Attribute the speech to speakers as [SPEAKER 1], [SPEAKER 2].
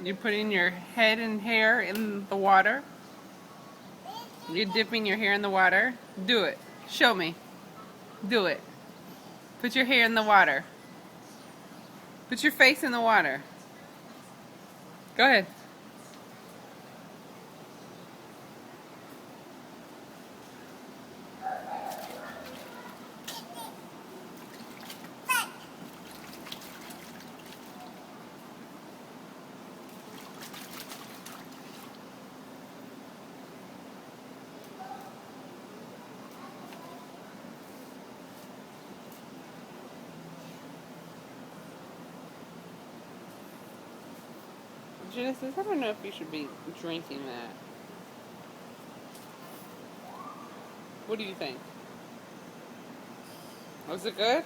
[SPEAKER 1] You're putting your head and hair in the water. You're dipping your hair in the water. Do it. Show me. Do it. Put your hair in the water. Put your face in the water. Go ahead. Genesis, I don't know if you should be drinking that. What do you think? Was it good?